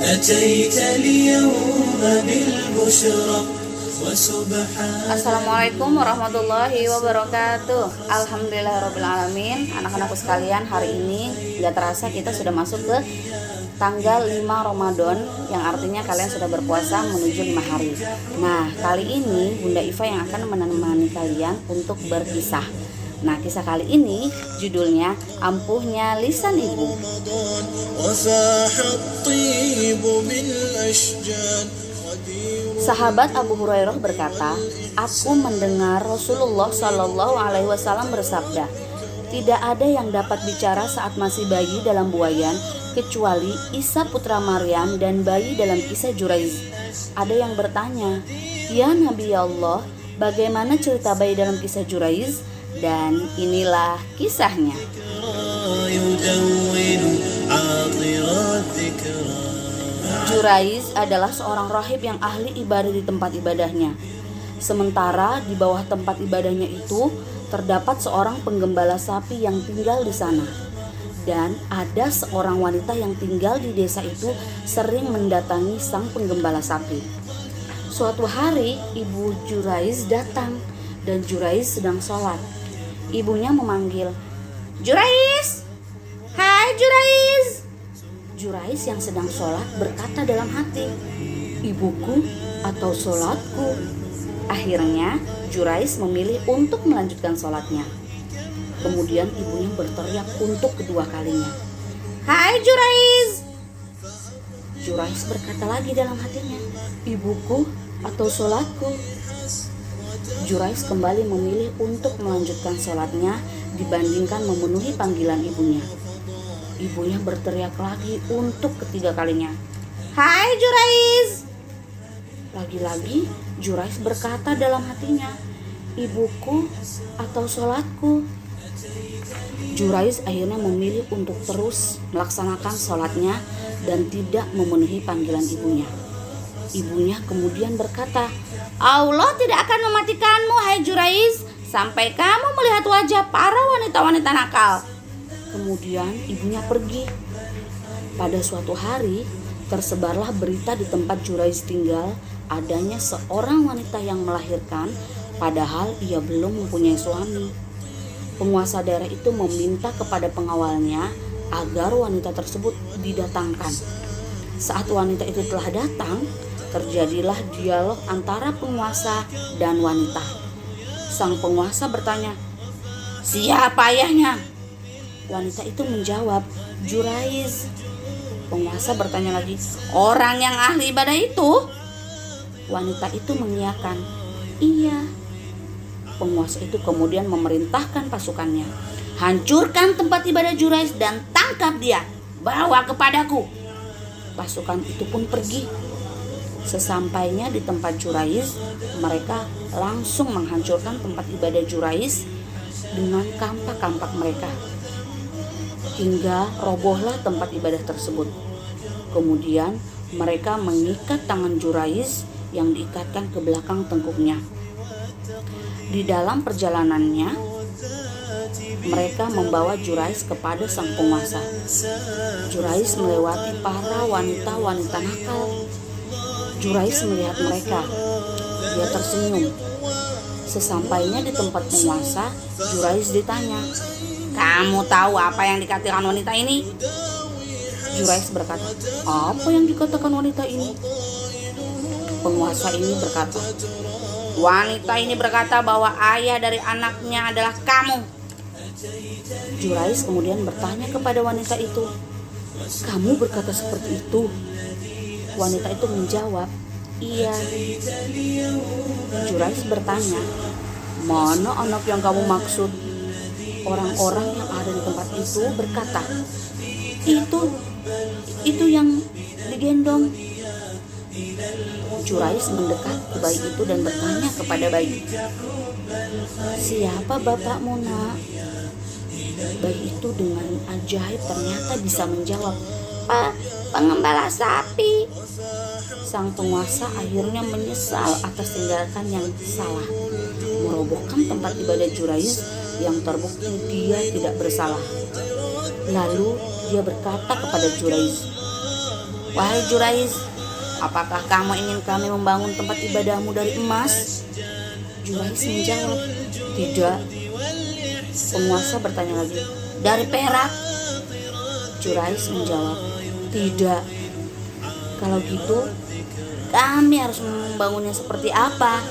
أتيت اليوم بالبشرى وسبحان. Assalamualaikum warahmatullahi wabarakatuh. Alhamdulillahirrabbilalamin. Anak-anakku sekalian, hari ini gak terasa kita sudah masuk ke tanggal 5 Ramadan, yang artinya kalian sudah berpuasa menuju 5 hari. Nah, kali ini Bunda Iva yang akan menemani kalian untuk berkisah. Nah, kisah kali ini judulnya Ampuhnya Lisan Ibu. Sahabat Abu Hurairah berkata, aku mendengar Rasulullah Shallallahu Alaihi Wasallam bersabda, tidak ada yang dapat bicara saat masih bayi dalam buayan kecuali Isa putra Maryam dan bayi dalam kisah Juraiz. Ada yang bertanya, ya Nabi Allah, bagaimana cerita bayi dalam kisah Juraiz? Dan inilah kisahnya. Juraiz adalah seorang rahib yang ahli ibadah di tempat ibadahnya. Sementara di bawah tempat ibadahnya itu terdapat seorang penggembala sapi yang tinggal di sana. Dan ada seorang wanita yang tinggal di desa itu sering mendatangi sang penggembala sapi. Suatu hari ibu Juraiz datang dan Juraiz sedang sholat. Ibunya memanggil, Juraiz, hai Juraiz. Juraiz yang sedang sholat berkata dalam hati, ibuku atau sholatku? Akhirnya Juraiz memilih untuk melanjutkan sholatnya. Kemudian ibunya berteriak untuk kedua kalinya, hai Juraiz. Juraiz berkata lagi dalam hatinya, ibuku atau sholatku? Juraiz kembali memilih untuk melanjutkan sholatnya dibandingkan memenuhi panggilan ibunya. Ibunya berteriak lagi untuk ketiga kalinya, hai Juraiz. Lagi-lagi Juraiz berkata dalam hatinya, ibuku atau sholatku? Juraiz akhirnya memilih untuk terus melaksanakan sholatnya dan tidak memenuhi panggilan ibunya. Ibunya kemudian berkata, Allah tidak akan mematikanmu, hai Juraiz, sampai kamu melihat wajah para wanita-wanita nakal. Kemudian ibunya pergi. Pada suatu hari tersebarlah berita di tempat Juraiz tinggal adanya seorang wanita yang melahirkan padahal ia belum mempunyai suami. Penguasa daerah itu meminta kepada pengawalnya agar wanita tersebut didatangkan. Saat wanita itu telah datang, terjadilah dialog antara penguasa dan wanita. Sang penguasa bertanya, siapa ayahnya? Wanita itu menjawab, Juraiz. Penguasa bertanya lagi, orang yang ahli ibadah itu? Wanita itu mengiyakan, iya. Penguasa itu kemudian memerintahkan pasukannya, hancurkan tempat ibadah Juraiz dan tangkap dia, bawa kepadaku. Pasukan itu pun pergi. Sesampainya di tempat Juraiz, mereka langsung menghancurkan tempat ibadah Juraiz dengan kampak-kampak mereka, hingga robohlah tempat ibadah tersebut. Kemudian mereka mengikat tangan Juraiz yang diikatkan ke belakang tengkuknya. Di dalam perjalanannya, mereka membawa Juraiz kepada sang penguasa. Juraiz melewati para wanita-wanita nakal. Juraiz melihat mereka. Dia tersenyum. Sesampainya di tempat penguasa, Juraiz ditanya, kamu tahu apa yang dikatakan wanita ini? Juraiz berkata, apa yang dikatakan wanita ini? Penguasa ini berkata, wanita ini berkata bahwa ayah dari anaknya adalah kamu. Juraiz kemudian bertanya kepada wanita itu, kamu berkata seperti itu? Wanita itu menjawab, iya. Juraiz bertanya, mana anak yang kamu maksud? Orang-orang yang ada di tempat itu berkata, itu yang digendong. Juraiz mendekat ke bayi itu dan bertanya kepada bayi, siapa bapakmu, nak? Bayi itu dengan ajaib ternyata bisa menjawab, pengembala sapi. Sang penguasa akhirnya menyesal atas tindakan yang salah, merobohkan tempat ibadah Juraiz yang terbukti dia tidak bersalah. Lalu dia berkata kepada Juraiz, "Wahai Jurais, apakah kamu ingin kami membangun tempat ibadahmu dari emas?" Jurais menjawab, "Tidak." Penguasa bertanya lagi, "Dari perak?" Jurais menjawab, "Tidak." "Kalau gitu, kami harus membangunnya seperti apa?"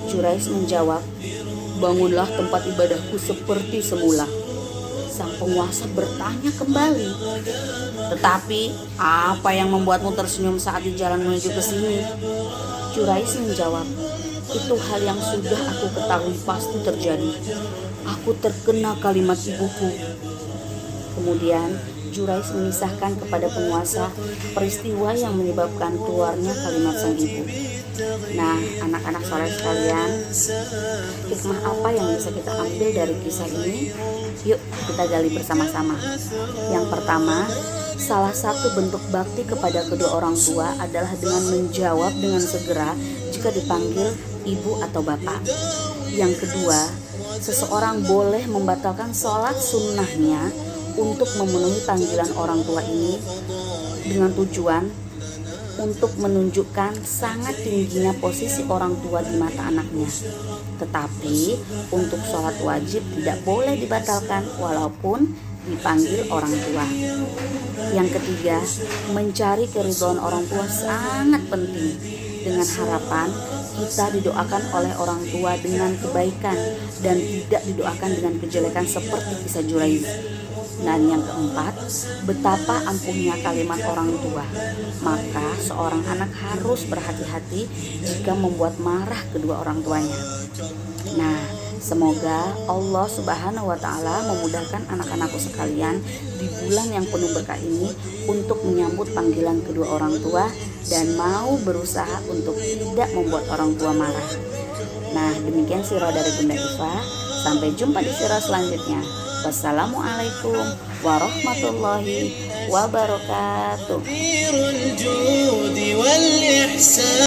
Jurais menjawab, "Bangunlah tempat ibadahku seperti semula." Sang penguasa bertanya kembali, "Tetapi apa yang membuatmu tersenyum saat di jalan menuju ke sini?" Jurais menjawab, "Itu hal yang sudah aku ketahui pasti terjadi. Aku terkena kalimat ibuku." Kemudian Jurais mengisahkan kepada penguasa peristiwa yang menyebabkan keluarnya kalimat sang ibu. Nah, anak-anak soleh sekalian, hikmah apa yang bisa kita ambil dari kisah ini? Yuk kita gali bersama-sama. Yang pertama, salah satu bentuk bakti kepada kedua orang tua adalah dengan menjawab dengan segera jika dipanggil ibu atau bapak. Yang kedua, seseorang boleh membatalkan sholat sunnahnya untuk memenuhi panggilan orang tua ini dengan tujuan untuk menunjukkan sangat tingginya posisi orang tua di mata anaknya. Tetapi untuk sholat wajib tidak boleh dibatalkan walaupun dipanggil orang tua. Yang ketiga, mencari keridhaan orang tua sangat penting, dengan harapan kita didoakan oleh orang tua dengan kebaikan dan tidak didoakan dengan kejelekan seperti kisah Jurais. Dan yang keempat, betapa ampuhnya kalimat orang tua. Maka seorang anak harus berhati-hati jika membuat marah kedua orang tuanya. Nah, semoga Allah Subhanahu wa Ta'ala memudahkan anak-anakku sekalian di bulan yang penuh berkah ini untuk menyambut panggilan kedua orang tua dan mau berusaha untuk tidak membuat orang tua marah. Nah, demikian sirah dari Bunda Iva. Sampai jumpa di sirah selanjutnya. Wassalamualaikum warahmatullahi wabarakatuh.